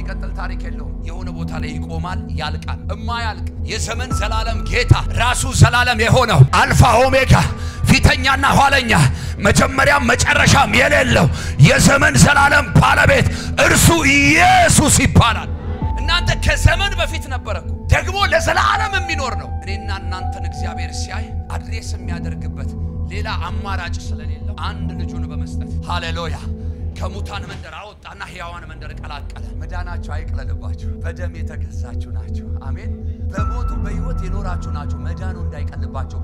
የሚቀጥል ታሪክ የለውም የሆነ ቦታ ላይ ይቆማል ያልቃል እማያልቅ የዘመን ዘላለም ጌታ ራሱ ዘላለም የሆነው አልፋ ኦሜጋ ፊተኛና ኋለኛ መጀመሪያም መጨረሻም የሌለው የዘመን ዘላለም ባለቤት እርሱ ኢየሱስ ይባላል እናንተ ከዘመን በፊት ነበርኩ ደግሞ ለዘላለም የሚኖር ነው እኔና እናንተን እግዚአብሔር ሲያይ አድሬስ የሚያደርግበት ሌላ አማራጭ ስለሌለው አንድ ልጁን በመስጠት ሃሌሉያ ከሙታን መንደር አወጣና ሕያዋን መንደር ቀላቀለ መዳናችሁ አይቀለልባችሁ በደም የተገዛችሁ ናችሁ አሜን በሞቱ በሕይወት የኖራችሁ ናችሁ መዳኑ እንዳይቀልባችሁ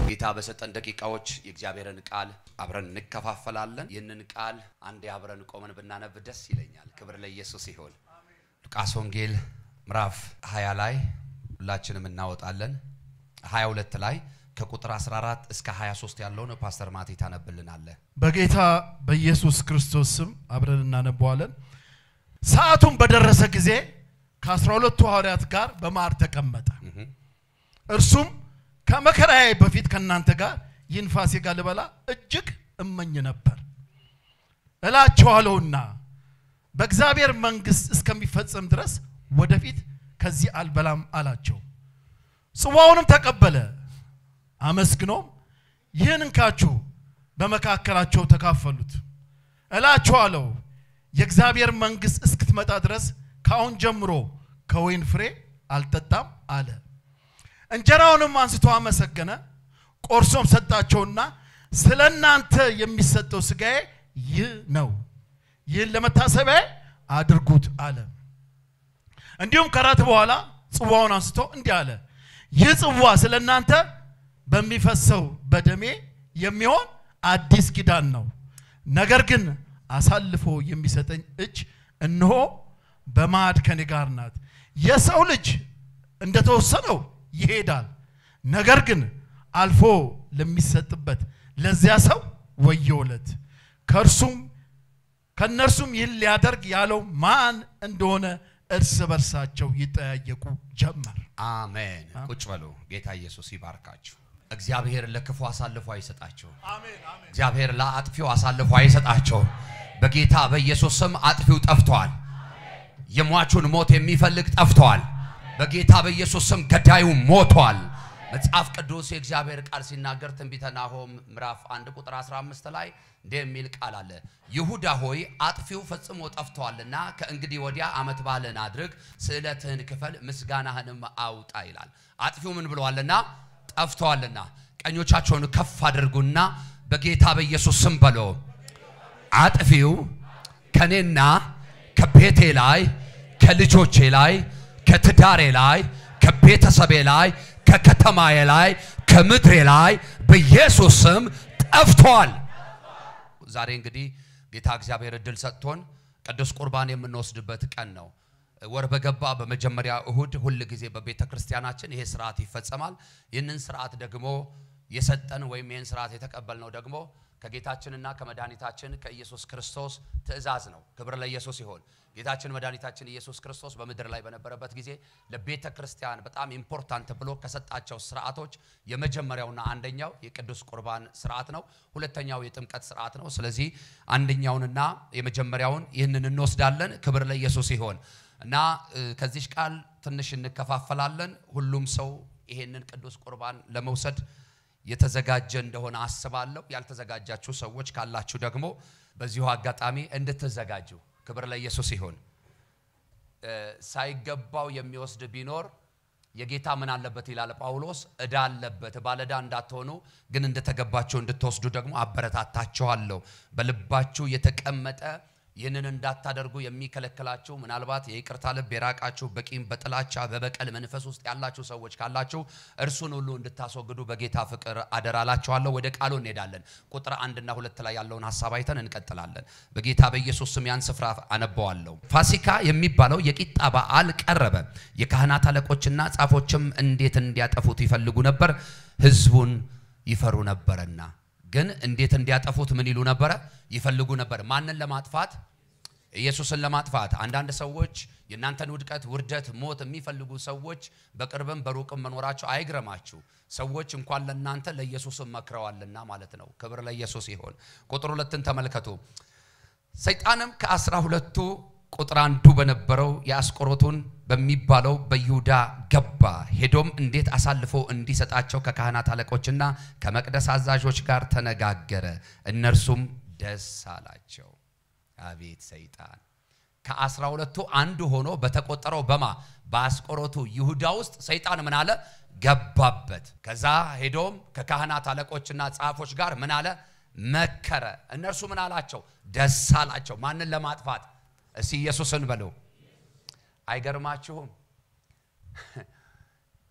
ጌታ በሰጠን ደቂቃዎች የእግዚአብሔርን ቃል አብረን እንከፋፈላለን ይህንን ቃል አንዴ አብረን ቆመን ብናነብ ደስ ይለኛል ክብር ለኢየሱስ ይሁን ሉቃስ ወንጌል ምዕራፍ 20 ላይ ሁላችንም እናወጣለን 22 ላይ ከቁጥር 14 እስከ 23 ያለውን ፓስተር ማቲ ታነብልናል በጌታ በኢየሱስ ክርስቶስ ስም አብረን እናነባዋለን ሰዓቱን በደረሰ ጊዜ ከ12 ሐዋርያት ጋር በማዕድ ተቀመጠ እርሱም ከመከራዬ በፊት ከናንተ ጋር ይህን ፋሲካ ልበላ እጅግ እመኝ ነበር እላችኋለሁና በእግዚአብሔር መንግስት እስከሚፈጸም ድረስ ወደፊት ከዚህ አልበላም አላቸው ጽዋውንም ተቀበለ አመስግኖም ይህን እንካችሁ በመካከላቸው ተካፈሉት እላችኋለሁ የእግዚአብሔር መንግስት እስክትመጣ ድረስ ካሁን ጀምሮ ከወይን ፍሬ አልጠጣም አለ እንጀራውንም አንስቶ አመሰገነ ቆርሶም ሰጣቸውና ስለናንተ የሚሰጠው ስጋዬ ይህ ነው ይህን ለመታሰቢያ አድርጉት አለ እንዲሁም ከራት በኋላ ጽዋውን አንስቶ እንዲህ አለ ይህ ጽዋ ስለናንተ በሚፈሰው በደሜ የሚሆን አዲስ ኪዳን ነው ነገር ግን አሳልፎ የሚሰጠኝ እጅ እነሆ በማዕድ ከኔ ጋር ናት የሰው ልጅ እንደተወሰነው ይሄዳል ነገር ግን አልፎ ለሚሰጥበት ለዚያ ሰው ወዮለት ከነርሱም ይህን ሊያደርግ ያለው ማን እንደሆነ እርስ በርሳቸው ይጠያየቁ ጀመር አሜን ቁጭ በሉ ጌታ ኢየሱስ ይባርካችሁ እግዚአብሔር ለክፉ አሳልፎ አይሰጣቸው አሜን አሜን እግዚአብሔር ለአጥፊው አሳልፎ አይሰጣቸው በጌታ በኢየሱስ ስም አጥፊው ጠፍቷል የሟቹን ሞት የሚፈልግ ጠፍቷል በጌታ በኢየሱስ ስም ገዳዩ ሞቷል መጽሐፍ ቅዱስ የእግዚአብሔር ቃል ሲናገር ትንቢተ ናሆም ምዕራፍ 1 ቁጥር 15 ላይ እንደሚል ቃል አለ ይሁዳ ሆይ አጥፊው ፈጽሞ ጠፍቷልና ከእንግዲህ ወዲያ አመት ባለን አድርግ ስዕለትህን ክፈል ምስጋናህንም አውጣ ይላል አጥፊው ምን ብለዋልና ጠፍቷልና ቀኞቻቸውን ከፍ አድርጉና በጌታ በኢየሱስ ስም በሎ አጥፊው ከኔና ከቤቴ ላይ ከልጆቼ ላይ ከትዳሬ ላይ ከቤተሰቤ ላይ ከከተማዬ ላይ ከምድሬ ላይ በኢየሱስ ስም ጠፍቷል ዛሬ እንግዲህ ጌታ እግዚአብሔር እድል ሰጥቶን ቅዱስ ቁርባን የምንወስድበት ቀን ነው ወር በገባ በመጀመሪያ እሁድ ሁሉ ጊዜ በቤተክርስቲያናችን ይሄ ሥርዓት ይፈጸማል ይህንን ሥርዓት ደግሞ የሰጠን ወይም ይሄን ሥርዓት የተቀበልነው ደግሞ ከጌታችንና ከመድኃኒታችን ከኢየሱስ ክርስቶስ ትእዛዝ ነው ክብር ለኢየሱስ ይሁን ጌታችን መድኃኒታችን ኢየሱስ ክርስቶስ በመድር ላይ በነበረበት ጊዜ ለቤተክርስቲያን በጣም ኢምፖርታንት ብሎ ከሰጣቸው ሥርዓቶች የመጀመሪያውና አንደኛው የቅዱስ ቁርባን ሥርዓት ነው ሁለተኛው የጥምቀት ሥርዓት ነው ስለዚህ አንደኛውንና የመጀመሪያውን ይህንን እንወስዳለን ክብር ለኢየሱስ ይሁን እና ከዚህ ቃል ትንሽ እንከፋፈላለን ሁሉም ሰው ይሄንን ቅዱስ ቁርባን ለመውሰድ የተዘጋጀ እንደሆነ አስባለሁ ያልተዘጋጃችሁ ሰዎች ካላችሁ ደግሞ በዚሁ አጋጣሚ እንድትዘጋጁ ክብር ለኢየሱስ ይሁን ሳይገባው የሚወስድ ቢኖር የጌታ ምን አለበት ይላል ጳውሎስ እዳ አለበት ባለዳ እንዳትሆኑ ግን እንደተገባችሁ እንድትወስዱ ደግሞ አበረታታችኋለሁ በልባችሁ የተቀመጠ ይህንን እንዳታደርጉ የሚከለክላችሁ ምናልባት የይቅርታ ልብ የራቃችሁ በቂም በጥላቻ በበቀል መንፈስ ውስጥ ያላችሁ ሰዎች ካላችሁ እርሱን ሁሉ እንድታስወግዱ በጌታ ፍቅር አደራላችኋለሁ ወደ ቃሉ እንሄዳለን ቁጥር 1 እና 2 ላይ ያለውን ሐሳብ አይተን እንቀጥላለን በጌታ በኢየሱስ ስም ያን ስፍራ አነባዋለሁ ፋሲካ የሚባለው የቂጣ በዓል ቀረበ የካህናት አለቆችና ጻፎችም እንዴት እንዲያጠፉት ይፈልጉ ነበር ህዝቡን ይፈሩ ነበርና ግን እንዴት እንዲያጠፉት ምን ይሉ ነበር ይፈልጉ ነበር ማንን ለማጥፋት ኢየሱስን ለማጥፋት አንዳንድ ሰዎች የናንተን ውድቀት ውርደት ሞት የሚፈልጉ ሰዎች በቅርብም በሩቅም መኖራቸው አይግረማችሁ ሰዎች እንኳን ለናንተ ለኢየሱስም መክረዋልና ማለት ነው ክብር ለኢየሱስ ይሁን ቁጥር 2ን ተመልከቱ ሰይጣንም ከ12ቱ ቁጥር 1 በነበረው ያስቆሮቱን በሚባለው በይሁዳ ገባ ሄዶም እንዴት አሳልፎ እንዲሰጣቸው ከካህናት አለቆችና ከመቅደስ አዛዦች ጋር ተነጋገረ እነርሱም ደስ አላቸው አቤት ሰይጣን ከ12ቱ አንዱ ሆኖ በተቆጠረው በአስቆሮቱ ይሁዳ ውስጥ ሰይጣን ምን አለ ገባበት ከዛ ሄዶም ከካህናት አለቆችና ጻፎች ጋር ምን አለ መከረ እነርሱ ምን አላቸው ደስ አላቸው ማንን ለማጥፋት እሲ ኢየሱስን በለው አይገርማችሁም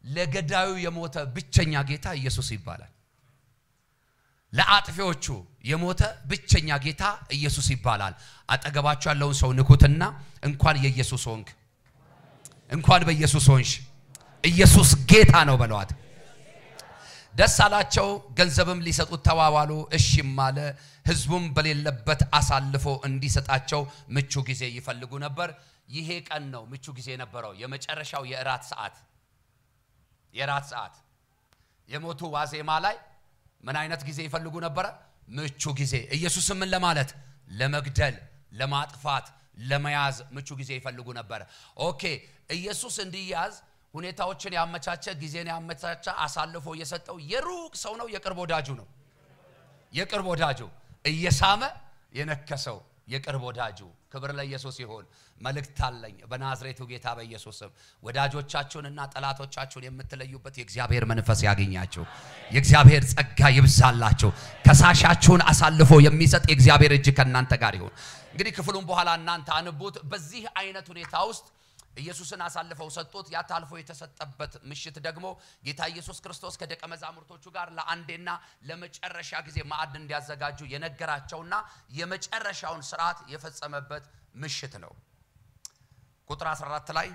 ለገዳዩ የሞተ ብቸኛ ጌታ ኢየሱስ ይባላል ለአጥፊዎቹ የሞተ ብቸኛ ጌታ ኢየሱስ ይባላል አጠገባችሁ ያለውን ሰው ንኩትና እንኳን የኢየሱስ ሆንክ እንኳን በኢየሱስ ሆንሽ ኢየሱስ ጌታ ነው በለዋት ደስ አላቸው ገንዘብም ሊሰጡት ተዋዋሉ እሺም አለ ህዝቡም በሌለበት አሳልፎ እንዲሰጣቸው ምቹ ጊዜ ይፈልጉ ነበር ይሄ ቀን ነው ምቹ ጊዜ ነበረው የመጨረሻው የራት ሰዓት የሞቱ ዋዜማ ላይ ምን አይነት ጊዜ ይፈልጉ ነበር ምቹ ጊዜ ኢየሱስም ምን ለማለት ለመግደል ለማጥፋት ለመያዝ ምቹ ጊዜ ይፈልጉ ነበር ኦኬ ኢየሱስ እንዲያዝ ሁኔታዎችን ያመቻቸ ጊዜን ያመቻቸ አሳልፎ የሰጠው የሩቅ ሰው ነው የቅርብ ወዳጁ እየሳመ የነከሰው የቅርብ ወዳጁ ክብር ለኢየሱስ ይሁን መልእክት አለኝ በናዝሬቱ ጌታ በኢየሱስም ወዳጆቻችሁንና ጠላቶቻችሁን የምትለዩበት የእግዚአብሔር መንፈስ ያገኛችሁ የእግዚአብሔር ጸጋ ይብዛላችሁ ከሳሻችሁን አሳልፎ የሚሰጥ የእግዚአብሔር እጅ ከናንተ ጋር ይሁን እንግዲህ ክፍሉን በኋላ እናንተ አንቡት በዚህ አይነት ሁኔታ ውስጥ ኢየሱስን አሳልፈው ሰጡት ያታልፎ የተሰጠበት ምሽት ደግሞ ጌታ ኢየሱስ ክርስቶስ ከደቀ መዛሙርቶቹ ጋር ለአንዴና ለመጨረሻ ጊዜ ማዕድ እንዲያዘጋጁ የነገራቸውና የመጨረሻውን ሥርዓት የፈጸመበት ምሽት ነው ቁጥር 14 ላይ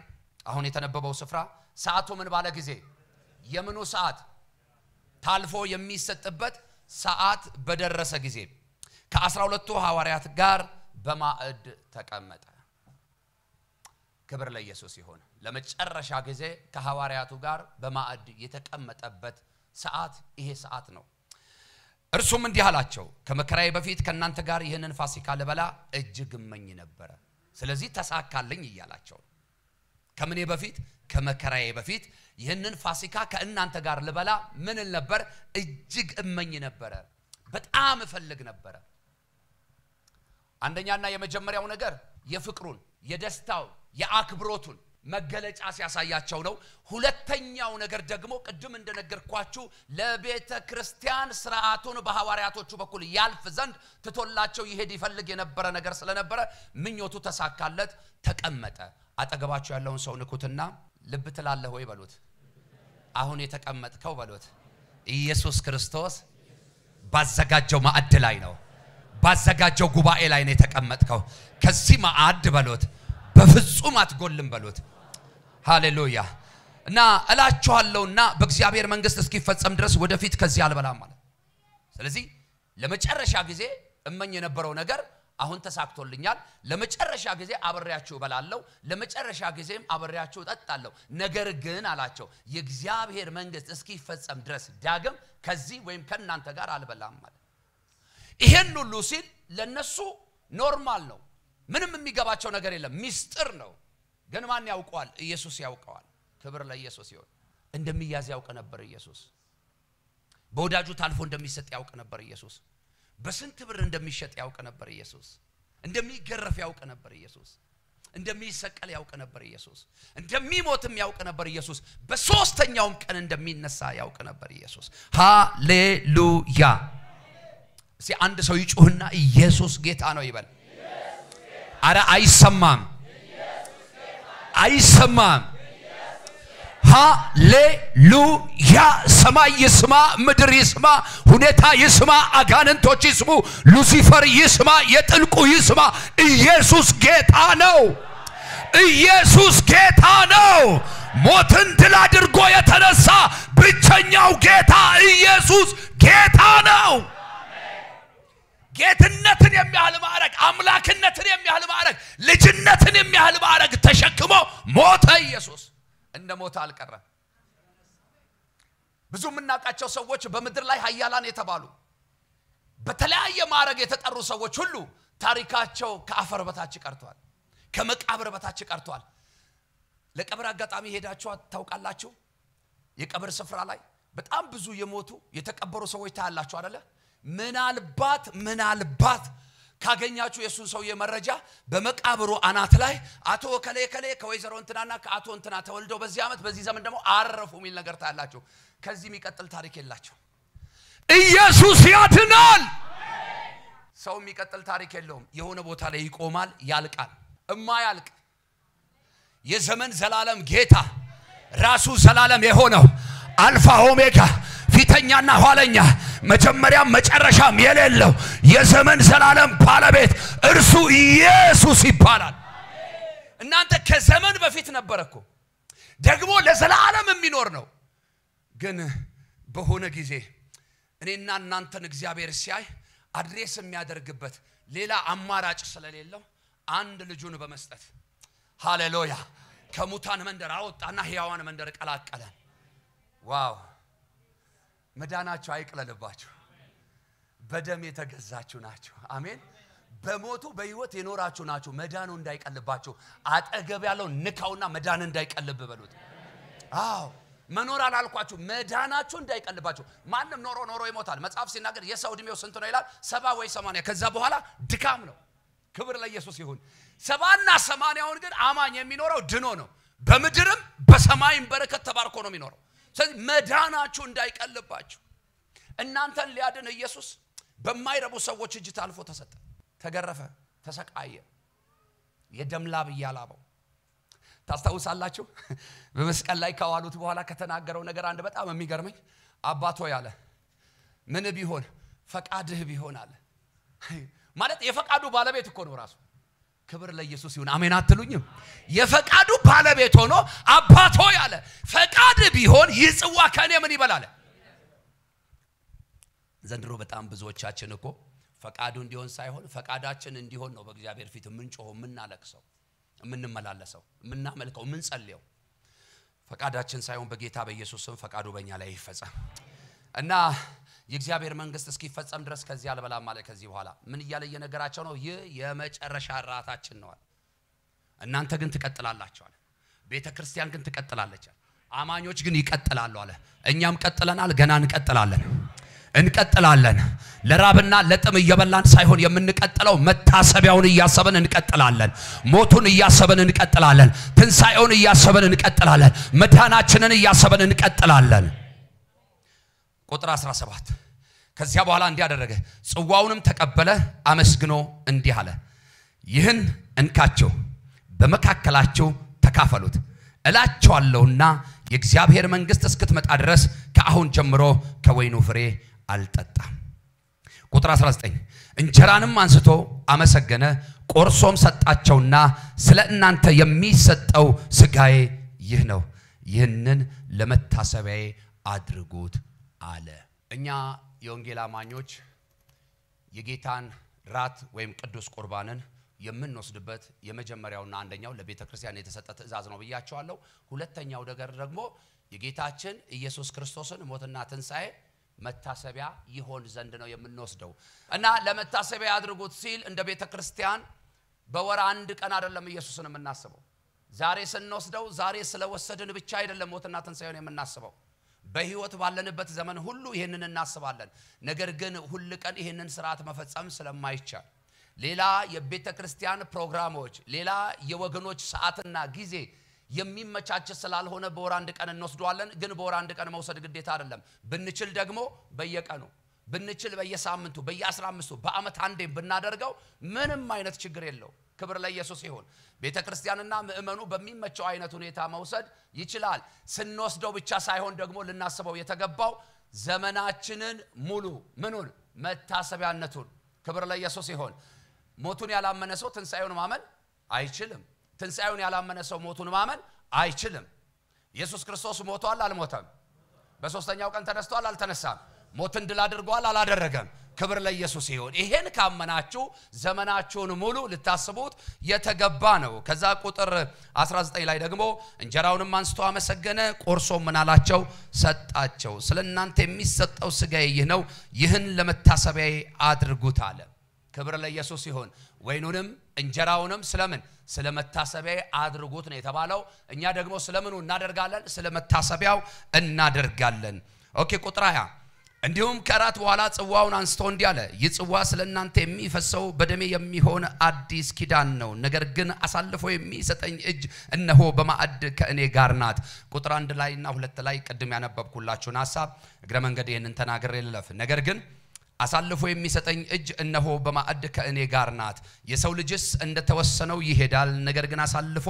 አሁን የተነበበው ስፍራ ሰዓቱ ምን ባለ ጊዜ የምኑ ሰዓት ታልፎ የሚሰጥበት ሰዓት በደረሰ ጊዜ ከ12ቱ ሐዋርያት ጋር በማዕድ ተቀመጠ ክብር ለኢየሱስ ይሁን ለመጨረሻ ጊዜ ከሐዋርያቱ ጋር በማዕድ የተቀመጠበት ሰዓት ይሄ ሰዓት ነው እርሱም እንዲህ አላቸው ከመከራዬ በፊት ከናንተ ጋር ይሄንን ፋሲካ ለበላ እጅግ እመኝ ነበር ስለዚህ ተሳካልኝ ይያላቸው ከመኔ በፊት ከመከራዬ በፊት ይሄንን ፋሲካ ከእናንተ ጋር ለበላ ምን ነበር እጅግ እመኝ ነበር በጣም እፈልግ ነበር አንደኛና የመጀመሪያው ነገር የፍቅሩን የደስታው የአክብሮቱን መገለጫ ሲያሳያቸው ነው ሁለተኛው ነገር ደግሞ ቅድም እንደነገርኳችሁ ለቤተ ክርስቲያን ሥርዓቱን በሐዋርያቶቹ በኩል ያልፍ ዘንድ ተቶላቸው ይሄድ ይፈልግ የነበረ ነገር ስለነበረ ምኞቱ ተሳካለት ተቀመጠ አጠገባችሁ ያለውን ሰው ንኩትና ልብ ትላለህ ወይ በሉት አሁን የተቀመጥከው በሉት ኢየሱስ ክርስቶስ ባዘጋጀው ማዕድ ላይ ነው ባዘጋጀው ጉባኤ ላይ ነው የተቀመጥከው ከዚህ ማዕድ በሉት በፍጹም አትጎልም በሉት ሃሌሉያ እና እላችኋለሁና በእግዚአብሔር መንግስት እስኪፈጸም ድረስ ወደፊት ከዚህ አልበላም ማለት ስለዚህ ለመጨረሻ ጊዜ እመኝ የነበረው ነገር አሁን ተሳክቶልኛል ለመጨረሻ ጊዜ አብሬያችሁ እበላለሁ ለመጨረሻ ጊዜም አብሬያችሁ እጠጣለሁ ነገር ግን አላቸው የእግዚአብሔር መንግስት እስኪፈጸም ድረስ ዳግም ከዚህ ወይም ከናንተ ጋር አልበላም ማለት ይሄን ሁሉ ሲል ለነሱ ኖርማል ነው ምንም የሚገባቸው ነገር የለም ሚስጥር ነው ግን ማን ያውቀዋል ኢየሱስ ያውቀዋል ክብር ለኢየሱስ ይሁን እንደሚያዝ ያውቀ ነበር ኢየሱስ በወዳጁ ታልፎ እንደሚሰጥ ያውቀ ነበር ኢየሱስ በስንት ብር እንደሚሸጥ ያውቀ ነበር ኢየሱስ እንደሚገረፍ ያውቀ ነበር ኢየሱስ እንደሚሰቀል ያውቀ ነበር ኢየሱስ እንደሚሞትም ያውቀ ነበር ኢየሱስ በሶስተኛውም ቀን እንደሚነሳ ያውቀ ነበር ኢየሱስ ሃሌሉያ እስቲ አንድ ሰው ይጮህና ኢየሱስ ጌታ ነው ይበል አረ አይሰማም ሃሌሉያ ሰማይ ይስማ ምድር ይስማ ሁኔታ ይስማ አጋንንቶች ይስሙ ሉሲፈር ይስማ የጥልቁ ይስማ ኢየሱስ ጌታ ነው ሞትን ድል አድርጎ የተነሳ ብቸኛው ጌታ ኢየሱስ ጌታ ነው ጌትነትን የሚያህል ማዕረግ አምላክነትን የሚያህል ማዕረግ ልጅነትን የሚያህል ማዕረግ ተሸክሞ ሞተ ኢየሱስ እንደ ሞተ አልቀረም ብዙ ምናቃቸው ሰዎች በመድር ላይ ኃያላን የተባሉ በተለያየ ማዕረግ የተጠሩ ሰዎች ሁሉ ታሪካቸው ከአፈር በታች ቀርቷል ከመቃብር በታች ቀርቷል ለቀብር አጋጣሚ ሄዳችሁ ታውቃላችሁ የቀብር ስፍራ ላይ በጣም ብዙ የሞቱ የተቀበሩ ሰዎች ታያላችሁ አይደለ ምናልባት ካገኛችሁ የሱን ሰው የመረጃ በመቃብሩ አናት ላይ አቶ ከሌ ከወይዘሮ እንትናና ከአቶ እንትና ተወልደው በዚህ አመት በዚህ ዘመን ደግሞ አረፉ ሚል ነገር ታያላችሁ ከዚህ የሚቀጥል ታሪክ የላችሁ ኢየሱስ ያድናል ሰው የሚቀጥል ታሪክ የለውም የሆነ ቦታ ላይ ይቆማል ያልቃል እማያልቅ የዘመን ዘላለም ጌታ ራሱ ዘላለም የሆነው አልፋ ኦሜጋ ፊተኛና ኋለኛ መጀመሪያም መጨረሻም የሌለው የዘመን ዘላለም ባለቤት እርሱ ኢየሱስ ይባላል እናንተ ከዘመን በፊት ነበርኩ ደግሞ ለዘላለም የሚኖር ነው ግን በሆነ ጊዜ እኔና እናንተን እግዚአብሔር ሲያይ አድሬስ የሚያደርግበት ሌላ አማራጭ ስለሌለው አንድ ልጁን በመስጠት ሃሌሉያ ከሙታን መንደር አወጣና ሕያዋን መንደር ቀላቀለ ዋው መዳናችሁ አይቅለልባችሁ በደም የተገዛችሁ ናችሁ አሜን በሞቱ በህይወት የኖራችሁ ናችሁ መዳኑ እንዳይቀልባችሁ አጠገብ ያለው ንካውና መዳን እንዳይቀልብ በሉት አዎ መኖር አላልኳችሁ መዳናችሁ እንዳይቀልባችሁ ማንንም ኖሮ ይሞታል መጽሐፍ ሲናገር የሰው እድሜው ስንት ነው ይላል 70 ወይ 80 ከዛ በኋላ ድካም ነው ክብር ለኢየሱስ ይሁን 70 እና 80ውን ግን አማኝ የሚኖረው ድኖ ነው በመድርም በሰማይም በረከት ተባርኮ ነው የሚኖረው ስለዚህ መዳናችሁ እንዳይቀልባችሁ እናንተን ሊያድን ኢየሱስ በማይረቡ ሰዎች እጅ ታልፎ ተሰጠ ተገረፈ ተሰቃየ የደም ላብ ያላበው ታስታውሳላችሁ በመስቀል ላይ ካዋሉት በኋላ ከተናገረው ነገር አንድ በጣም የሚገርመኝ አባቶ ያለ ምን ቢሆን ፈቃድህ ቢሆን አለ ማለት የፈቃዱ ባለቤት እኮ ነው ራሱ ክብር ለኢየሱስ ይሁን አሜን አትሉኝም የፈቃዱ ባለቤት ሆኖ አባቶ ያለ ፈቃድ ቢሆን ይጽዋ ከኔ ምን ይበላል ዘንድሮ በጣም ብዙዎቻችን እኮ ፈቃዱ እንዲሆን ሳይሆን ፈቃዳችን እንዲሆን ነው በእግዚአብሔር ፊት ምንጮህ ምናለቅሰው ምንመላለሰው ምናመልከው ምንጸልየው ፈቃዳችን ሳይሆን በጌታ በኢየሱስ ስም ፈቃዱ በእኛ ላይ ይፈጸም እና የእግዚአብሔር መንግስት እስኪፈጸም ድረስ ከዚህ አልበላም ማለት ከዚህ በኋላ ምን ይያለ የነገራቸው ነው ይህ የመጨረሻ ራታችን ነው እናንተ ግን ትቀጥላላችሁ አለ ቤተክርስቲያን ግን ትቀጥላለች አማኞች ግን ይቀጥላሉ አለ እኛም ቀጥለናል ገና እንቀጥላለን ለራብና ለጥም እየበላን ሳይሆን የምንቀጥለው መታሰቢያውን እያሰበን እንቀጥላለን ሞቱን እያሰበን እንቀጥላለን ትንሳኤውን እያሰበን እንቀጥላለን መዳናችንን እያሰበን እንቀጥላለን ቁጥር 17 ከዚያ በኋላ እንዲያደረገ ጽዋውንም ተቀበለ አመስግኖ እንዲህ አለ ይህን እንካችሁ በመካከላችሁ ተካፈሉት እላችኋለሁና የእግዚአብሔር መንግስት እስክትመጣ ድረስ ከአሁን ጀምሮ ከወይኑ ፍሬ አልጠጣም ቁጥር 19 እንጀራንም አንስቶ አመሰገነ ቆርሶም ሰጣቸውና ስለ እናንተ የሚሰጠው ስጋዬ ይህ ነው ይህንን ለመታሰቢያዬ አድርጉት አለ እኛ የወንጌል አማኞች የጌታን ራት ወይም ቅዱስ ቁርባንን የምንወስድበት የመጀመሪያውና አንደኛው ለቤተክርስቲያን የተሰጠ ትእዛዝ ነው ብያቸዋለሁ ሁለተኛው ነገር ደግሞ የጌታችን ኢየሱስ ክርስቶስን ሞትና ትንሳኤ መታሰቢያ ይሆን ዘንድ ነው የምንወስደው እና ለመታሰቢያ አድርጉት ሲል እንደ ቤተክርስቲያን በወር አንድ ቀን አይደለም ኢየሱስን የምናስበው ዛሬ ስንወስደው ዛሬ ስለወሰድን ብቻ አይደለም ሞትና ትንሳኤውን የምናስበው በህይወት ባለንበት ዘመን ሁሉ ይሄንን እናስባለን ነገር ግን ሁሉ ቀን ይሄንን ሥርዓት መፈጸም ስለማይቻል ሌላ የቤተክርስቲያን ፕሮግራሞች ሌላ የወገኖች ሰዓትና ጊዜ የሚመቻች ስላልሆነ በወር አንድ ቀን እንወስደዋለን ግን በወር አንድ ቀን መውሰድ ግዴታ አይደለም ብንችል ደግሞ በየቀኑ ብንችል በየሳምንቱ በየ15ቱ በአመት አንዴ ብናደርገው ምንም አይነት ችግር የለው ክብር ለኢየሱስ ይሁን ቤተክርስቲያንና ምእመኑ በሚመቸው አይነት ሁኔታ መውሰድ ይችላል ስንወስደው ብቻ ሳይሆን ደግሞ ልናስበው የተገባው ዘመናችንን ሙሉ ምኑን መታሰቢያነቱን ክብር ለኢየሱስ ይሁን ሞቱን ያላመነ ሰው ትንሳኤውን ማመን አይችልም ትንሳኤውን ያላመነ ሰው ሞቱን ማመን አይችልም ኢየሱስ ክርስቶስ ሞቷል አልሞተም በሶስተኛው ቀን ተነስቷል አልተነሳም ሞትን ድል አድርጓል አላደረገም ክብር ለኢየሱስ ይሁን ይሄን ካመናችሁ ዘመናችሁን ሙሉ ልታስቡት የተገባ ነው ከዛ ቁጥር 19 ላይ ደግሞ እንጀራውንም አንስቶ አመሰገነ ቆርሶም ምናላቸው ሰጣቸው ስለናንተ የሚሰጠው ሥጋዬ ይህ ነው ይህን ለመታሰቢያዬ አድርጉት አለ ክብር ለኢየሱስ ይሁን ወይኑንም እንጀራውንም ስለምን ስለመታሰቢያዬ አድርጉት ነው የተባለው እኛ ደግሞ ስለምኑ እናደርጋለን ስለመታሰቢያው እናደርጋለን ኦኬ ቁጥር 20 እንዲሁም ከራት በኋላ ጽዋውን አንስቶ እንዲህ አለ ይጽዋ ስለናንተ የሚፈሰው በደሜ የሚሆን አዲስ ኪዳን ነው ነገር ግን አሳልፎ የሚሰጠኝ እጅ እነሆ በማዕድ ከእኔ ጋር ናት ቁጥር 1 ላይና 2 ላይ ቀድም ያነበብኩላችሁን ሐሳብ እግረ መንገድ ይሄንን ተናግሬ ልለፍ ነገር ግን አሳልፎ የሚሰጠኝ እጅ እነሆ በማዕድ ከእኔ ጋር ናት የሰው ልጅስ እንደተወሰነው ይሄዳል ነገር ግን አሳልፎ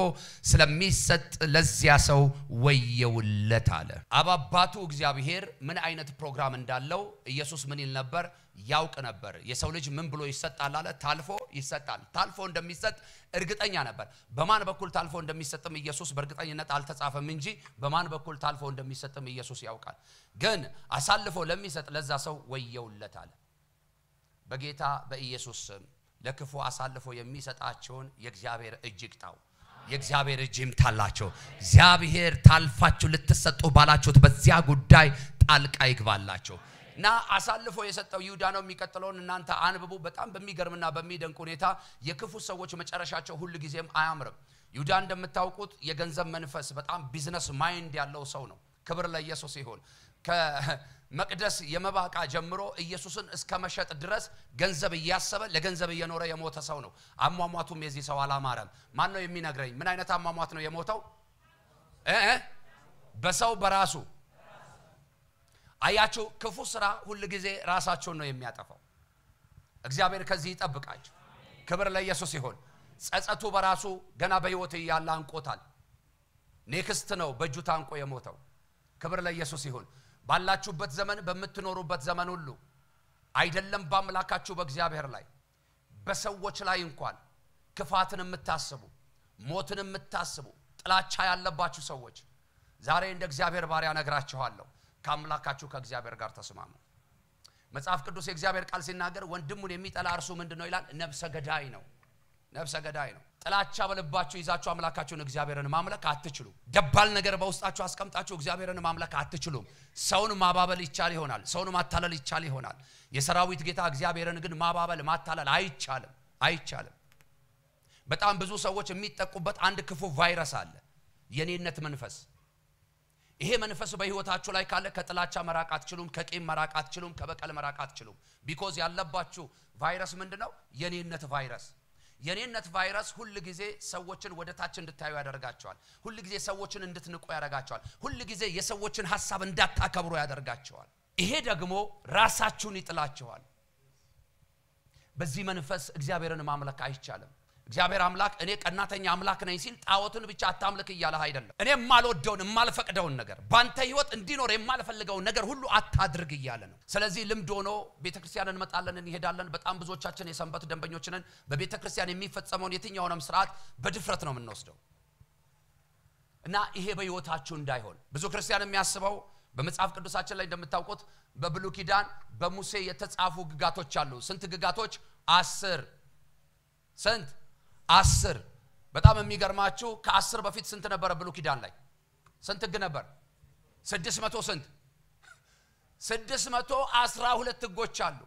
ስለሚሰጥ ለዚያ ሰው ወየውለት አለ አባቱ እግዚአብሔር ምን አይነት ፕሮግራም እንዳለው ኢየሱስ ምን ይል ነበር ያውቅ ነበር የሰው ልጅ ምን ብሎ ይሰጣል አለ ታልፎ ይሰጣል ታልፎ እንደሚሰጥ እርግጠኛ ነበር በማን በኩል ታልፎ እንደሚሰጥም ኢየሱስ በእርግጠኝነት አልተጻፈም እንጂ በማን በኩል ታልፎ እንደሚሰጥም ኢየሱስ ያውቃል ግን አሳልፎ ለሚሰጥ ለዛ ሰው ወየውለት አለ በጌታ በኢየሱስ ስም ለክፉ አሳልፎ የሚሰጣቸውን የእግዚአብሔር እጅ ይቅጣው የእግዚአብሔር እጅ ይምታላቸው እግዚአብሔር ታልፋችሁ ልትሰጡ ባላችሁት በዚያ ጉዳይ ጣልቃ ይግባላችሁ እና አሳልፎ የሰጠው ይሁዳ ነው የሚቀጥለውን እናንተ አንብቡ በጣም በሚገርምና በሚደንቅ ሁኔታ የክፉ ሰዎች መጨረሻቸው ሁሉ ጊዜም አያምርም ይሁዳ እንደምታውቁት የገንዘብ መንፈስ በጣም ቢዝነስ ማይንድ ያለው ሰው ነው ክብር ለኢየሱስ ይሁን ከመቅደስ የመባቃ ጀምሮ ኢየሱስን እስከ መሸጥ ድረስ ገንዘብ ያሰበ ለገንዘብ እየኖረ የሞተ ሰው ነው አሟሟቱም የዚህ ሰው አላማረም ማን ነው የሚነግረኝ ምን አይነት አሟሟት ነው የሞተው በሰው በራሱ አያችሁ ክፉ ስራ ሁሉ ጊዜ ራሳቸውን ነው የሚያጠፋው እግዚአብሔር ከዚህ ይጠብቃችሁ ክብር ለኢየሱስ ይሁን ጸጸቱ በራሱ ገና በህይወት ያለ አንቆታል ኔክስት ነው በእጁ ታንቆ የሞተው ክብር ለኢየሱስ ይሁን ባላችሁበት ዘመን በመትኖሩበት ዘመን ሁሉ አይደለም በአምላካችሁ በእግዚአብሔር ላይ በሰዎች ላይ እንኳን ክፋትን የምታስቡ ሞትን የምታስቡ ጥላቻ ያለባችሁ ሰዎች ዛሬ እንደ እግዚአብሔር ባሪያ ነግራችኋለሁ ከአምላካችሁ ከእግዚአብሔር ጋር ተስማሙ መጽሐፍ ቅዱስ የእግዚአብሔር ቃል ሲናገር ወንድሙን የሚጠላ እርሱ ምንድነው ይላል ነፍሰ ገዳይ ነው ጥላቻ በልባችሁ ይዛችሁ አምላካችሁን እግዚአብሔርን ማምለክ አትችሉ ደባል ነገር በውስጣችሁ አስቀምጣችሁ እግዚአብሔርን ማምለክ አትችሉም ሰውን ማባበል ይቻል ይሆናል ሰውን ማታለል ይቻል ይሆናል የሰራዊት ጌታ እግዚአብሔርን ግን ማባበል ማታለል አይቻልም በጣም ብዙ ሰዎች የሚጠቁበት አንድ ክፉ ቫይረስ አለ የኔነት መንፈስ ይሄ መንፈስ በህይወታችሁ ላይ ካለ ከጥላቻ መራቅ አትችሉም ከቂም መራቅ አትችሉም ከበቀል መራቅ አትችሉም ቢኮዝ ያለባችሁ ቫይረስ ምንድነው የኔነት ቫይረስ ሁሉ ጊዜ ሰዎችን ወደ ታች እንድታዩ ያደርጋቸዋል ሁሉ ጊዜ ሰዎችን እንድትንቁ ያደርጋቸዋል ሁሉ ጊዜ የሰዎችን ሐሳብ እንዳታከብሩ ያደርጋቸዋል ይሄ ደግሞ ራሳችሁን ይጥላችኋል በዚህ መንፈስ እግዚአብሔርን ማምለክ አይቻልም እግዚአብሔር አምላክ እኔ ቀናተኛ አምላክ ነኝ ሲል ጣዖትን ብቻ አታምልክ ይያለህ አይደለም እኔ ማልወደውን ማልፈቅደውን ነገር ባንተ ህይወት እንዲኖር የማልፈልገውን ነገር ሁሉ አታድርግ ይያለ ነው ስለዚህ ልምድ ሆኖ ቤተክርስቲያንን እንመጣለን እንሄዳለን በጣም ብዙዎቻችን የሰንበት ደንበኞች ነን በቤተክርስቲያን የሚፈጸመውን የትኛውንም ሥርዓት በድፍረት ነው የምንወስደው እና ይሄ በህይወታችሁ እንዳይሆን ብዙ ክርስቲያን የሚያስበው በመጽሐፍ ቅዱሳችን ላይ እንደምታውቁት በብሉይ ኪዳን በሙሴ የተጻፉ ግጋቶች አሉ ስንት ግጋቶች 10 በጣም የሚገርማችሁ ከ10 በፊት ስንት ነበር ብሉይ ኪዳን ላይ ስንት ህግ ነበር 600 ስንት 612 ህጎች አሉ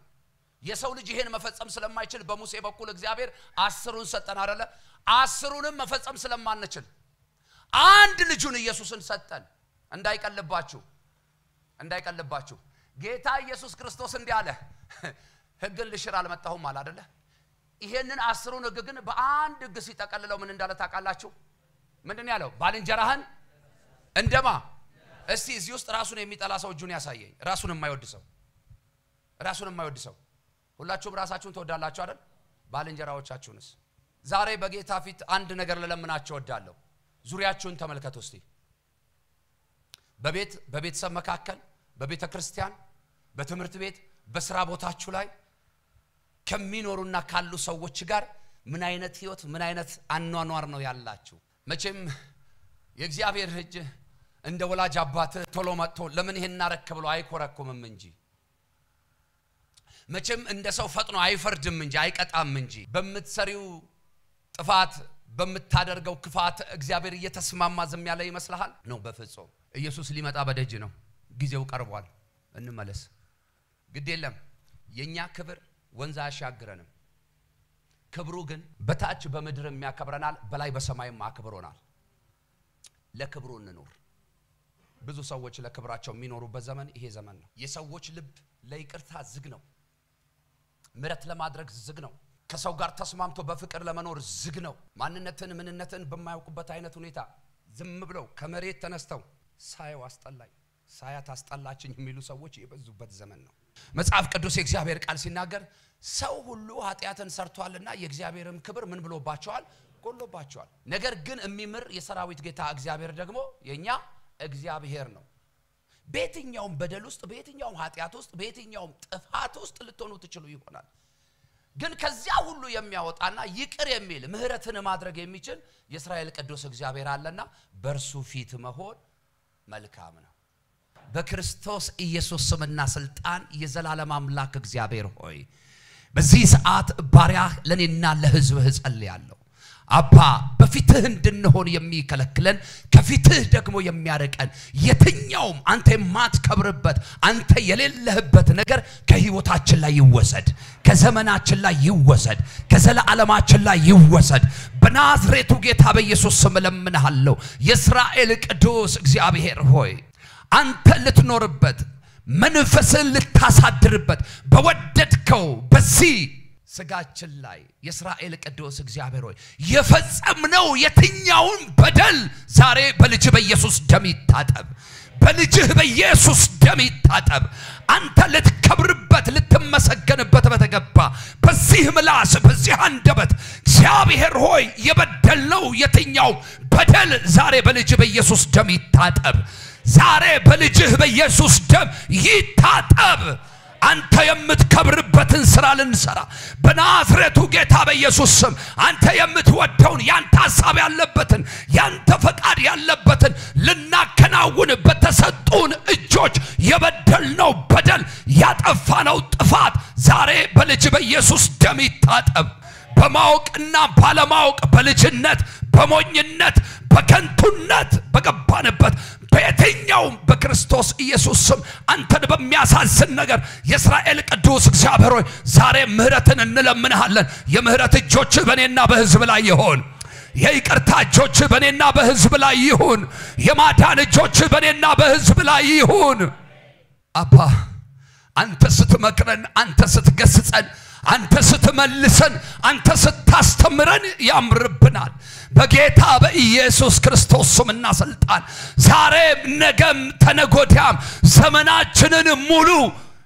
የሰው ልጅ ይሄን መፈጸም ስለማይችል በሙሴ በኩል እግዚአብሔር 10ን ሰጠን አይደለ 10ንም መፈጸም ስለማንችል አንድ ልጁን ኢየሱስን ሰጠን እንዳይቀልባችሁ ጌታ ኢየሱስ ክርስቶስ እንዲህ አለ ህግን ልሽር አልመጣሁም አለ አይደለ ይሄንን 10ን ህግ ግን በአንድ ህግ ሲጠቀልለው ምን እንዳለ ታውቃላችሁ ምንድነው ያለው ባልንጀራህን እንደማ እስቲ እዚህ ውስጥ ራሱን የሚጠላ ሰው እጁን ያሳየኝ ራሱን የማይወድ ሰው ሁላችሁም ራሳችሁን ተወዳላችሁ አይደል ባልንጀራዎቻችሁንስ ዛሬ በጌታ ፊት አንድ ነገር ለለምናችሁ ወዳለሁ ዙሪያችሁን ተመልከቱ እስቲ በቤተሰብ መካከል በቤተ ክርስቲያን በትምህርት ቤት በስራ ቦታችሁ ላይ ከሚኖሩና ካሉ ሰዎች ጋር ምን አይነት ህይወት ምን አይነት አኗኗር ነው ያላችሁ መቼም የእግዚአብሔር ልጅ እንደ ወላጅ አባት ቶሎ መጥቶ ለምን ይሄን አረክ ብሎ አይኮረኩምም እንጂ መቼም እንደ ሰው ፈጥኖ አይፈርድም እንጂ አይቀጣም እንጂ በመትሰሪው ጥፋት በመታደርገው ክፋት እግዚአብሔር እየተስማማ ዝም ያለ ይመስልሃል ነው በፍጹም ኢየሱስ ሊመጣ በደጅ ነው ጊዜው ቀርቧል እንመለስ ግድ የለም የኛ ክብር ወንዝ አሻግረንም ክብሩ ግን በታች በመድር የሚያከብረናል በላይ በሰማይም አክብሮናል ለክብሩ እንኖር ብዙ ሰዎች ለክብራቸው የሚኖሩበት ዘመን ይሄ ዘመን ነው የሰዎች ልብ ለይቅርታ ዝግ ነው ምረት ለማድረግ ዝግ ነው ከሰው ጋር ተስማምቶ በፍቅር ለመኖር ዝግ ነው ማንነትን ምንነትን በማያውቁበት አይነት ሁኔታ ዝም ብለው ከመሬት ተነስተው ሳይው አስጠላኝ ሳያት አስጠላችኝ የሚሉ ሰዎች የበዙበት ዘመን ነው መጽሐፍ ቅዱስ የእግዚአብሔር ቃል ሲናገር ሰው ሁሉ ኃጢያትን ሰርቷልና የእግዚአብሔርም ክብር ምን ብሎባቸዋል ጎሎባቸዋል ነገር ግን የሚምር የሰራዊት ጌታ እግዚአብሔር ደግሞ የኛ እግዚአብሔር ነው በየትኛውም በደል ውስጥ በየትኛውም ኃጢያት ውስጥ በየትኛውም ጥፋት ውስጥ ልትሆኑ ትችሉ ይሆናል ግን ከዚያ ሁሉ የሚያወጣና ይቅር የሚል ምህረትን ማድረግ የሚችል የእስራኤል ቅዱስ እግዚአብሔር አለና በርሱ ፊት መሆን መልካም ነው በክርስቶስ ኢየሱስ ስምና ስልጣን የዘላለም አምላክ እግዚአብሔር ሆይ በዚህ ሰዓት ባሪያ ለኔና ለሕዝብህ ጸልያለሁ አባ በፊትህ እንድንሆን የሚከለክለን ከፊትህ ደግሞ የሚያርቀን የትኛውም አንተ የማትከብርበት አንተ የሌለህበት ነገር ከህይወታችን ላይ ይወሰድ ከዘመናችን ላይ ይወሰድ ከዘላለማችን ላይ ይወሰድ በናዝሬቱ ጌታ በኢየሱስ ስም ለምንሃለሁ የእስራኤል ቅዱስ እግዚአብሔር ሆይ አንተ ልትኖርበት መንፈስን ልታሳድርበት በወደድከው በዚህ ስጋችን ላይ የእስራኤል ቅዱስ እግዚአብሔር ሆይ የፈጸምነው የትኛውን በደል ዛሬ በልጅ በኢየሱስ ደም ይታጠብ በልጅህ በኢየሱስ ደም ይታጠብ አንተ ልትከብርበት ልትመሰገንበት በተገባ በዚህ ምላስ በዚህ አንደበት እግዚአብሔር ሆይ የበደልነው የትኛው በደል ዛሬ በልጅ በኢየሱስ ደም ይታጠብ ዛሬ በልጅህ በኢየሱስ ደም ይታጠብ አንተ የምትከብርበትን ስራ ልንሰራ በናዝሬቱ ጌታ በኢየሱስ ስም አንተ የምትወደውን ያንተ ሐሳብ ያለበትን ያንተ ፈቃድ ያለበትን ልናከናውን በተሰጡን እጆች የበደልነው በደል ያጠፋነው ጥፋት ዛሬ በልጅ በኢየሱስ ደም ይታጠብ በማወቅና ባለማወቅ በልጅነት በሞኝነት በከንቱነት በገባንበት በየትኛውም በክርስቶስ ኢየሱስ ስም አንተን በሚያሳዝን ነገር የእስራኤል ቅዱስ እግዚአብሔር ሆይ ዛሬ ምህረትን እንለምንሃለን የምህረት እጆች በእኔና በሕዝብ ላይ ይሁን የይቅርታ እጆች በእኔና በሕዝብ ላይ ይሁን የማዳን እጆች በእኔና በሕዝብ ላይ ይሁን አባ አንተ ስትመክረን አንተ ስትገስጸን አንተ ስትመልሰን አንተ ስታስተምረን ያምርብናል በጌታ በኢየሱስ ክርስቶስ ስምና ስልጣን ዛሬ ነገም ተነጎዳም ዘመናችንን ሙሉ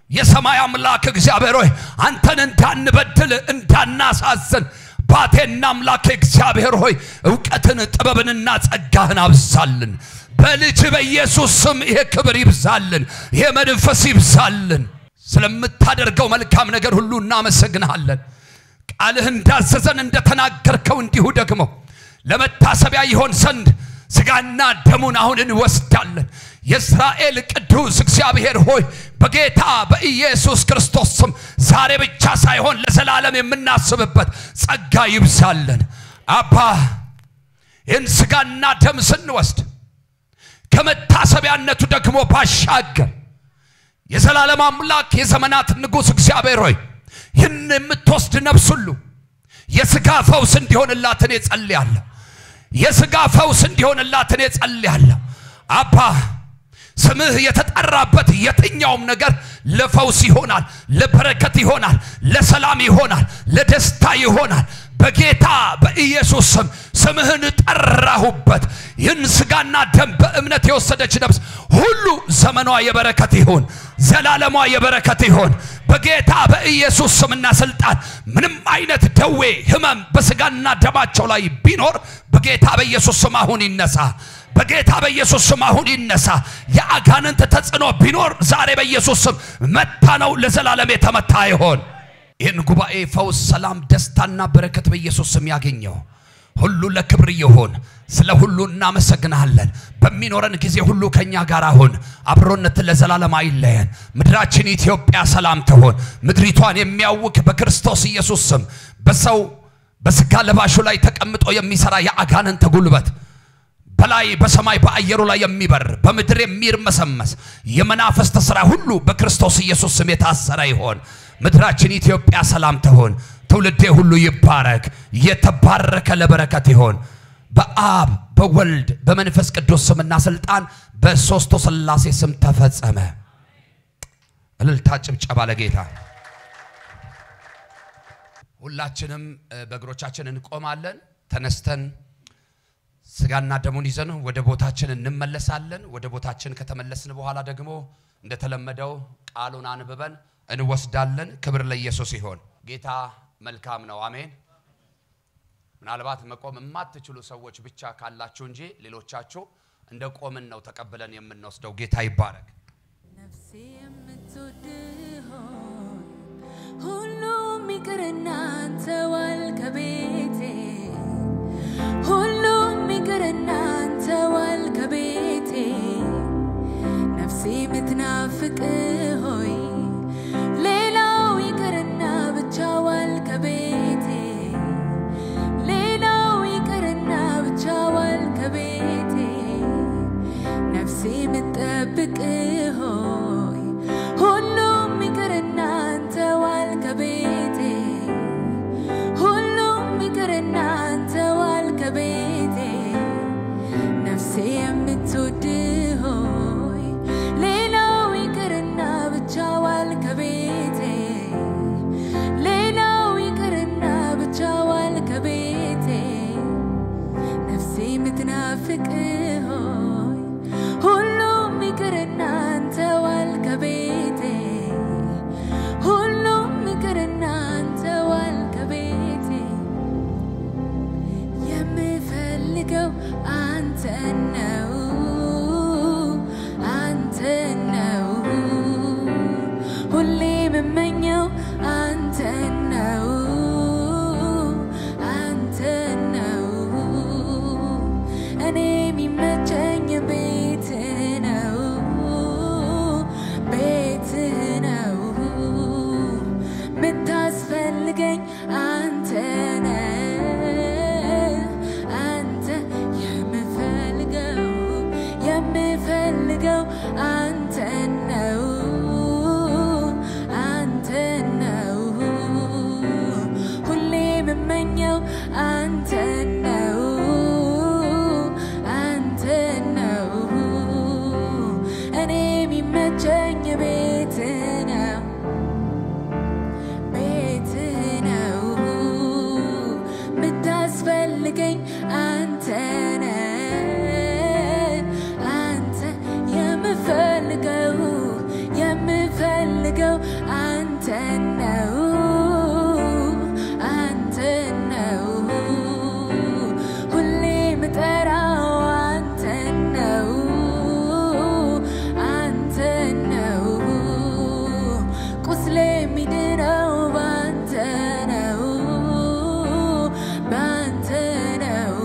የሰማይ አምላክ እግዚአብሔር ሆይ አንተን እንዳንበድል እንዳናሳዝን ባቴና አምላክ እግዚአብሔር ሆይ ዕውቀትን ጥበብንና ጸጋህን አብዛልን በልጅ በኢየሱስ ስም ይሄ ክብር ይብዛልን ይሄ መንፈስ ይብዛልን ስለምታደርገው መልካም ነገር ሁሉ እናመሰግናለን ቃልህ እንዳዘዘን እንደተናገርከው እንዲሁ ደግሞ ለመታሰቢያ ይሆን ዘንድ ስጋና ደሙን አሁን እንወስዳለን የእስራኤል ቅዱስ እግዚአብሔር ሆይ በጌታ በኢየሱስ ክርስቶስ ስም ዛሬ ብቻ ሳይሆን ለዘላለም የምናስብበት ጸጋ ይብዛልን አባ ይህን ስጋና ደም ስንወስድ ከመታሰቢያነቱ ደግሞ ባሻገር የዘላለም አምላክ የዘመናት ንጉስ እግዚአብሔር ሆይ ይህን የምትወስድ ነፍስ ሁሉ የስጋ ፈውስ እንዲሆንላት እኔ ጸልያለሁ የስጋ ፈውስ እንዲሆንላት እኔ ጸልያለሁ አባ ስምህ የተጠራበት የትኛውም ነገር ለፈውስ ይሆናል ለበረከት ይሆናል ለሰላም ይሆናል ለደስታ ይሆናል በጌታ በኢየሱስ ስም ስምህን ጠራሁበት ይህን ስጋና ደም በእምነት የወሰደች ነፍስ ሁሉ ዘመኗ የበረከት ይሁን ዘላለሟ የበረከት ይሁን በጌታ በኢየሱስ ስምና ስልጣን ምንም አይነት ደዌ ህመም በስጋና ደማቸው ላይ ቢኖር በጌታ በኢየሱስ ስም አሁን ይነሳ በጌታ በኢየሱስ ስም አሁን ይነሳ የአጋንንት ተጽዕኖ ቢኖር ዛሬ በኢየሱስ ስም መታነው ለዘላለም የተመታ ይሁን ይህን ጉባኤ ፈውስ ሰላም ደስታና በረከት በኢየሱስ ስም ያገኘው ሁሉ ለክብር ይሁን ስለ ሁሉ እናመሰግናለን በሚኖረን ጊዜ ሁሉ ከኛ ጋር አሁን አብሮነት ለዘላለም አይለየን ምድራችን ኢትዮጵያ ሰላም ትሁን ምድሪቷን የሚያውክ በክርስቶስ ኢየሱስ ስም በሰው በስጋ ለባሹ ላይ ተቀምጦ የሚሰራ ያጋነን ተጉልበት በላይ በሰማይ በአየሩ ላይ የሚበር በምድር የሚርመሰመስ የመናፈስት ሥራ ሁሉ በክርስቶስ ኢየሱስ ስም የታሰረ ይሁን ምድራችን ኢትዮጵያ ሰላም ትሁን ትውልዴ ሁሉ ይባረክ የተባረከ ለበረከት ይሁን በአብ በወልድ በመንፈስ ቅዱስ ስምና ስልጣን በሶስቱ ሥላሴ ስም ተፈጸመ እልልታ ጭብጨባ ለጌታ ሁላችንም በእግሮቻችን እንቆማለን ተነስተን ስጋና ደሙን ይዘን ወደ ቦታችን እንመለሳለን ወደ ቦታችን ከተመለስን በኋላ ደግሞ እንደተለመደው ቃሉን አንብበን እንወስዳለን ክብር ለኢየሱስ ይሁን ጌታ መልካም ነው አሜን ምናልባት መቆም የማትችሉ ሰዎች ብቻ ካላችሁ እንጂ ሌሎቻችሁ እንደ ቆምን ነው ተቀበለን የምንወስደው ጌታ ይባረክ ነፍሴ የምትወድህ ሁሉም ይቅርና አንተ ዋል ከቤቴ ሁሉም ይቅርና አንተ ዋል ከቤቴ ነፍሴ የምትናፍቅህ ሆይ ሌላው ይቅርና ብቻ ዋል ከቤቴ ሌላው ይቅርና ብቻ ዋል ከቤቴ ነፍሴ የምትጠብቅህ ሆይ ሁሉም ይቅርና አንተ ዋል ከቤቴ ሁሉም ይቅርና አንተ ዋል ከቤቴ ነፍሴ የምትወድህ ሆይ ሌላው ይቅርና ብቻ ዋል ከቤቴ ሌላው ይቅርና ብቻ ዋል ከቤቴ ነፍሴ የምትናፍቅህ ሆይ ሁሉም ይቅርና አንተ ዋል ከቤቴ ሁሉም ይቅርና አንተ ዋል ከቤቴ የምፈልገው አንተ ነው አንተ ነው ሁሌ የምመኘው አንተ ነው አንተ ነው እኔ የሚመቸኝ ቤት ነው ቤት ነው ምታስፈልገኝ አንተ ነህ አንተ የምፈልገው አንተ ነው አንተ ነው ሁሌ የምመኘው አንተ ነው አንተ ነው እኔ የሚመቸኝ ቤት ነው ቤት ነው ምታስፈልገኝ አንተ ነህ አንተ የምፈልገው አንተ ነው አንተ ነው ሁሌ የምጠራው አንተ ነው አንተ ነው ቁስሌ የሚድነው ባንተ ነው ባንተ ነው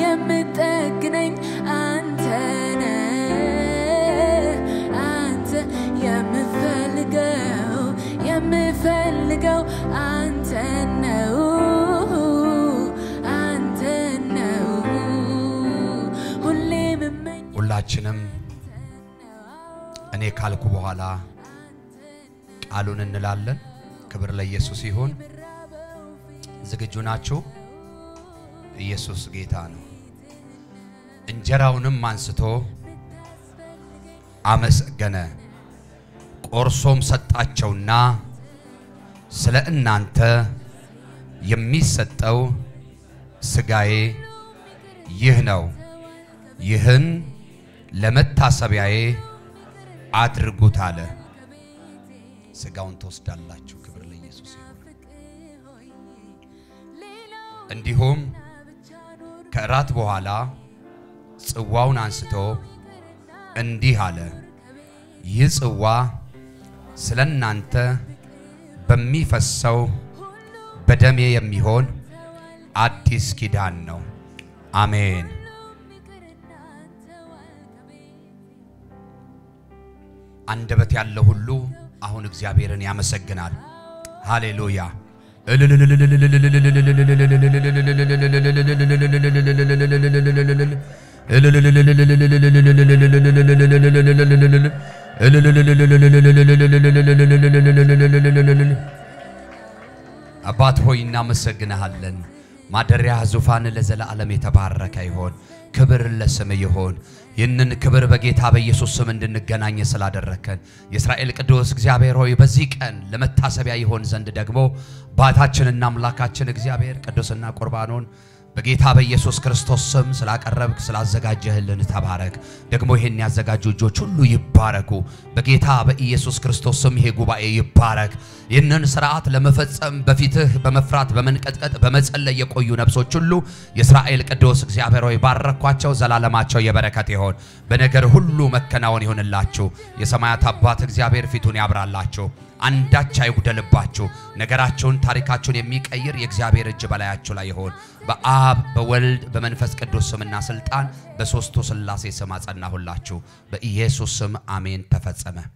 የምጠግነኝ አንተ ነህ አንተ የምፈልገው አንተ ነው አንተ ነው ሁሌ የምመኘው ሁላችንም እኔ ካልኩ በኋላ ቃሉን እንላለን ክብር ለኢየሱስ ይሁን ዝግጁ ናችሁ ኢየሱስ ጌታ ነው እንጀራውንም አንስቶ አመሰገነ ቆርሶም ሰጣቸውና ስለ እናንተ የሚሰጠው ስጋዬ ይህ ነው ይህን ለመታሰቢያዬ አድርጉት አለ ስጋውን ተወስዳላችሁ ክብር ለኢየሱስ ይሁን እንዲሁም ከራት በኋላ ጽዋውን አንስቶ እንዲህ አለ ይህ ጽዋ ስለናንተ በሚፈሰው በደሜ የሚሆን አዲስ ኪዳን ነው። አሜን። አንደበት ያለው ሁሉ አሁን እግዚአብሔርን ያመሰግናል። ሃሌሉያ። አባት ሆይ እናመሰግናለን። ማደሪያ ዙፋን ለዘላለም የተባረከ ይሁን። ክብር ለስም ይሁን። ይህንን ክብር በጌታ በኢየሱስ ስም እንድንገናኝ ስላደረከን የእስራኤል ቅዱስ እግዚአብሔር ሆይ በዚህ ቀን ለመታሰቢያ ይሆን ዘንድ ደግሞ አባታችንና አምላካችን እግዚአብሔር ቅዱስና ቁርባኑን በጌታ በኢየሱስ ክርስቶስ ስም ስላቀረብክ ስላዘጋጀህልን ተባረክ። ደግሞ ይሄን ያዘጋጁ እጆች ሁሉ ይባረኩ በጌታ በኢየሱስ ክርስቶስ ስም። ይሄ ጉባኤ ይባረክ። ይህንን ሥርዓት ለመፈጸም በፊትህ በመፍራት በመንቀጥቀጥ በመጸለይ የቆዩ ነፍሶች ሁሉ የእስራኤል ቅዱስ እግዚአብሔር ሆይ ባረኳቸው። ዘላለማቸው የበረከት ይሁን። በነገር ሁሉ መከናወን ይሁንላችሁ። የሰማያት አባት እግዚአብሔር ፊቱን ያብራላችሁ። አንዳች አይጉደልባችሁ። ነገራችሁን ታሪካችሁን የሚቀይር የእግዚአብሔር እጅ በላያችሁ ላይ ይሁን። በአብ በወልድ በመንፈስ ቅዱስ ስምና ስልጣን በሶስቱ ሥላሴ ስም አጸናሁላችሁ። በኢየሱስ ስም አሜን። ተፈጸመ።